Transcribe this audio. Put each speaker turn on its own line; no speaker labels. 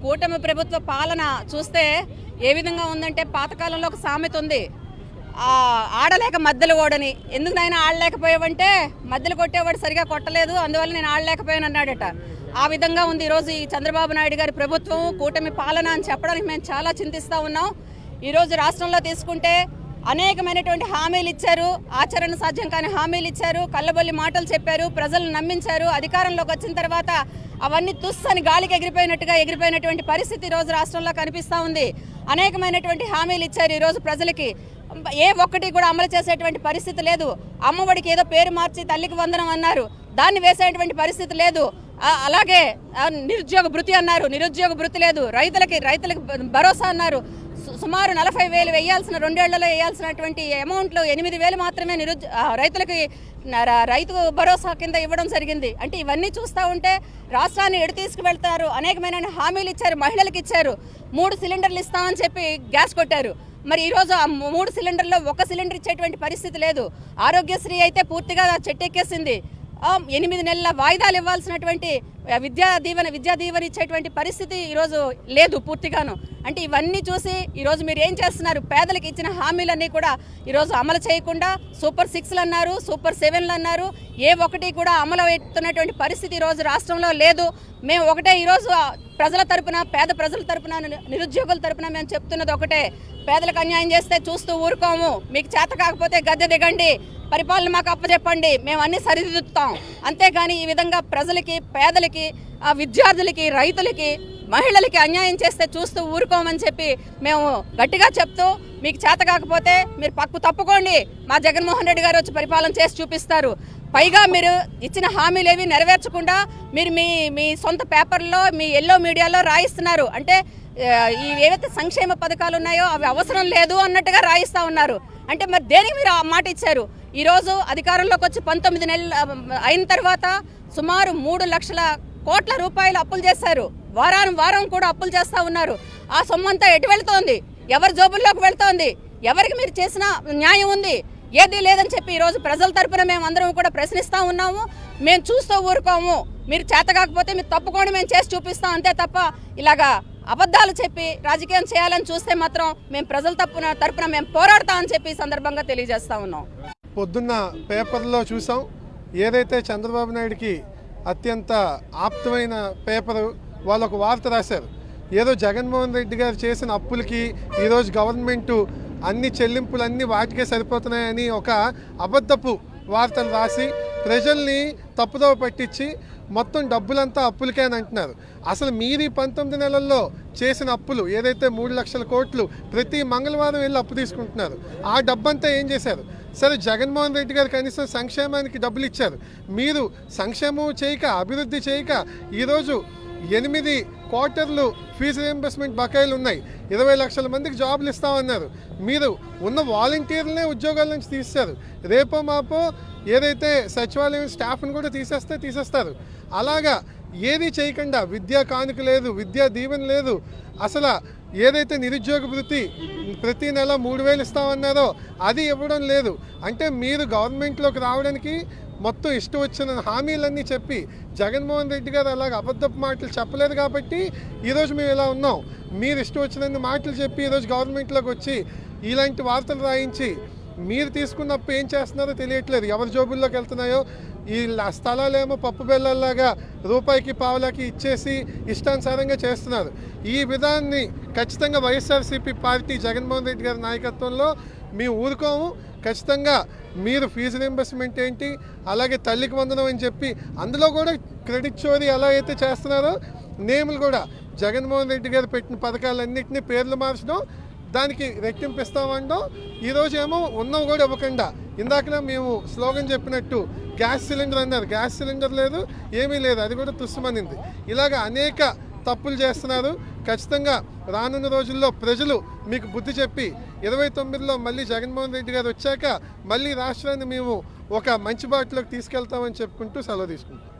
కూటమి ప్రభుత్వ పాలన చూస్తే ఏ విధంగా ఉందంటే పాతకాలంలో ఒక సామెత ఉంది, ఆడలేక మద్దెలు ఓడని. ఎందుకు నాయన ఆడలేకపోయావంటే మద్దెలు కొట్టేవాడు సరిగా కొట్టలేదు, అందువల్ల నేను ఆడలేకపోయాను అన్నాడట. ఆ విధంగా ఉంది ఈరోజు ఈ చంద్రబాబు నాయుడు గారి ప్రభుత్వం, కూటమి పాలన అని చెప్పడానికి మేము చాలా చింతిస్తూ ఉన్నాం. ఈరోజు రాష్ట్రంలో తీసుకుంటే అనేకమైనటువంటి హామీలు ఇచ్చారు, ఆచరణ సాధ్యం కాని హామీలు ఇచ్చారు, కళ్ళబొల్లి మాటలు చెప్పారు, ప్రజలను నమ్మించారు. అధికారంలోకి వచ్చిన తర్వాత అవన్నీ తుస్సని గాలికి ఎగిరిపోయినటువంటి పరిస్థితి ఈరోజు రాష్ట్రంలో కనిపిస్తూ ఉంది. అనేకమైనటువంటి హామీలు ఇచ్చారు ఈరోజు ప్రజలకి, ఏ ఒక్కటి కూడా అమలు చేసేటువంటి పరిస్థితి లేదు. అమ్మఒడికి ఏదో పేరు మార్చి తల్లికి వందనం అన్నారు, దాన్ని వేసేటువంటి పరిస్థితి లేదు. అలాగే నిరుద్యోగ భృతి అన్నారు, నిరుద్యోగ భృతి లేదు. రైతులకి భరోసా అన్నారు, సుమారు 40,000 వేయాల్సిన 2 ఏళ్లలో వేయాల్సినటువంటి అమౌంట్లు 8,000 మాత్రమే రైతులకి రైతు భరోసా కింద ఇవ్వడం జరిగింది. అంటే ఇవన్నీ చూస్తూ ఉంటే రాష్ట్రాన్ని ఎడు తీసుకువెళ్తారు. అనేకమైన హామీలు ఇచ్చారు, మహిళలకు ఇచ్చారు. 3 సిలిండర్లు ఇస్తామని చెప్పి గ్యాస్ కొట్టారు. మరి ఈరోజు ఆ 3 సిలిండర్లో 1 సిలిండర్ ఇచ్చేటువంటి పరిస్థితి లేదు. ఆరోగ్యశ్రీ అయితే పూర్తిగా చెట్టెక్కేసింది. 8 నెలల వాయిదాలు ఇవ్వాల్సినటువంటి విద్యా దీవెన ఇచ్చేటువంటి పరిస్థితి ఈరోజు లేదు పూర్తిగాను. అంటే ఇవన్నీ చూసి ఈరోజు మీరు ఏం చేస్తున్నారు? పేదలకు ఇచ్చిన హామీలన్నీ కూడా ఈరోజు అమలు చేయకుండా సూపర్ 6లు అన్నారు, సూపర్ 7లు అన్నారు, ఏ ఒక్కటి కూడా అమలు అవుతున్నటువంటి పరిస్థితి ఈరోజు రాష్ట్రంలో లేదు. మేము ఒకటే ఈరోజు ప్రజల తరపున, పేద ప్రజల తరపున, నిరుద్యోగుల తరపున మేము చెప్తున్నది ఒకటే, పేదలకు అన్యాయం చేస్తే చూస్తూ ఊరుకోము. మీకు చేత కాకపోతే గద్దె దిగండి, పరిపాలన మాకు అప్పచెప్పండి, మేము అన్ని సరిదిద్దుతాం. అంతేగాని ఈ విధంగా ప్రజలకి, పేదలకి, విద్యార్థులకి, రైతులకి, మహిళలకి అన్యాయం చేస్తే చూస్తూ ఊరుకోమని చెప్పి మేము గట్టిగా చెప్తూ, మీకు చేత కాకపోతే మీరు తప్పుకోండి, మా జగన్మోహన్ రెడ్డి గారు వచ్చి పరిపాలన చేసి చూపిస్తారు. పైగా మీరు ఇచ్చిన హామీలు ఏవి నెరవేర్చకుండా మీరు మీ సొంత పేపర్లో, మీ ఎల్లో మీడియాలో రాయిస్తున్నారు. అంటే ఈ ఏవైతే సంక్షేమ పథకాలు ఉన్నాయో అవి అవసరం లేదు అన్నట్టుగా రాయిస్తూ ఉన్నారు. అంటే మరి దేనికి మీరు ఆ మాట ఇచ్చారు? ఈరోజు అధికారంలోకి వచ్చి 19 నెలలు అయిన తర్వాత సుమారు 3 లక్షల కోట్ల రూపాయలు అప్పులు చేశారు. వారం కూడా అప్పులు చేస్తూ ఉన్నారు. ఆ సొమ్మంతా ఎటు వెళ్తోంది? ఎవరి జోబుల్లోకి వెళ్తోంది? ఎవరికి మీరు చేసిన న్యాయం ఉంది? ఏదీ లేదని చెప్పి ఈరోజు ప్రజల తరపున మేము అందరం కూడా ప్రశ్నిస్తూ ఉన్నాము. మేము చూస్తూ ఊరుకోము. మీరు చేత కాకపోతే మీరు తప్పుకోండి, మేము చేసి చూపిస్తాం, అంతే తప్ప ఇలాగా అబద్ధాలు చెప్పి రాజకీయం చేయాలని చూస్తే మాత్రం మేము ప్రజల తరపున మేము పోరాడతామని చెప్పి సందర్భంగా తెలియజేస్తా ఉన్నాం.
పొద్దున్న పేపర్లో చూసాం, ఏదైతే చంద్రబాబు నాయుడికి అత్యంత ఆప్తమైన పేపరు వాళ్ళు ఒక వార్త రాశారు. ఏదో జగన్మోహన్ రెడ్డి గారు చేసిన అప్పులకి ఈరోజు గవర్నమెంటు అన్ని చెల్లింపులన్నీ వాటికే సరిపోతున్నాయని ఒక అబద్ధపు వార్తలు రాసి ప్రజల్ని తప్పుదోవ పట్టించి మొత్తం డబ్బులంతా అప్పులకే అని అంటున్నారు. అసలు మీరు 19 నెలల్లో చేసిన అప్పులు ఏదైతే 3 లక్షల కోట్లు ప్రతి మంగళవారం వెళ్ళి అప్పు తీసుకుంటున్నారు, ఆ డబ్బంతా ఏం చేశారు? సరే, జగన్మోహన్ రెడ్డి గారు కనీసం సంక్షేమానికి డబ్బులు ఇచ్చారు. మీరు సంక్షేమం చేయక, అభివృద్ధి చేయక ఈరోజు 8 క్వార్టర్లు ఫీజు రీయింబర్స్మెంట్ బకాయిలు ఉన్నాయి. 20 లక్షల మందికి జాబులు ఇస్తామన్నారు. మీరు ఉన్న వాలంటీర్లనే ఉద్యోగాల నుంచి తీస్తారు. రేపో మాపో ఏదైతే సచివాలయం స్టాఫ్ని కూడా తీసేస్తారు. అలాగా ఏది చేయకుండా విద్యా కానుక లేదు, విద్యా దీవెన లేదు. అసలు ఏదైతే నిరుద్యోగ భృతి ప్రతి నెల 3,000 ఇస్తామన్నారో అది ఇవ్వడం లేదు. అంటే మీరు గవర్నమెంట్లోకి రావడానికి మొత్తం ఇష్టం వచ్చిన హామీలన్నీ చెప్పి జగన్మోహన్ రెడ్డి గారు అలాగ అబద్ధపు మాటలు చెప్పలేదు కాబట్టి ఈరోజు మేము ఇలా ఉన్నాం. మీరు ఇష్టం వచ్చినన్ని మాటలు చెప్పి ఈరోజు గవర్నమెంట్లోకి వచ్చి ఇలాంటి వార్తలు రాయించి మీరు తీసుకున్న అప్పు ఏం చేస్తున్నారో తెలియట్లేదు. ఎవరి జోబుల్లోకి వెళ్తున్నాయో ఈ స్థలాలేమో పప్పు బెల్లల్లాగా రూపాయికి పావులకి ఇచ్చేసి ఇష్టానుసారంగా చేస్తున్నారు. ఈ విధాన్ని ఖచ్చితంగా వైఎస్ఆర్సీపీ పార్టీ జగన్మోహన్ రెడ్డి గారి నాయకత్వంలో మేము ఊరుకోము. ఖచ్చితంగా మీరు ఫీజు రీయింబర్స్మెంట్ ఏంటి, అలాగే తల్లికి వందనం అని చెప్పి అందులో కూడా క్రెడిట్ చోరీ ఎలా అయితే చేస్తున్నారో నేములు కూడా జగన్మోహన్ రెడ్డి గారు పెట్టిన పథకాలన్నింటినీ పేర్లు మార్చడం, దానికి రెట్టింపిస్తామంటాం. ఈరోజు ఏమో ఉన్నవి కూడా ఇవ్వకుండా, ఇందాకనే మేము స్లోగన్ చెప్పినట్టు గ్యాస్ సిలిండర్ అన్నారు, గ్యాస్ సిలిండర్ లేదు, ఏమీ లేదు, అది కూడా తుస్సుమనింది. ఇలాగ అనేక తప్పులు చేస్తున్నారు. ఖచ్చితంగా రానున్న రోజుల్లో ప్రజలు మీకు బుద్ధి చెప్పి 29లో మళ్ళీ జగన్మోహన్ రెడ్డి గారు వచ్చాక మళ్ళీ రాష్ట్రాన్ని మేము ఒక మంచి బాటలోకి తీసుకెళ్తామని చెప్పుకుంటూ సెలవు తీసుకుంటాం.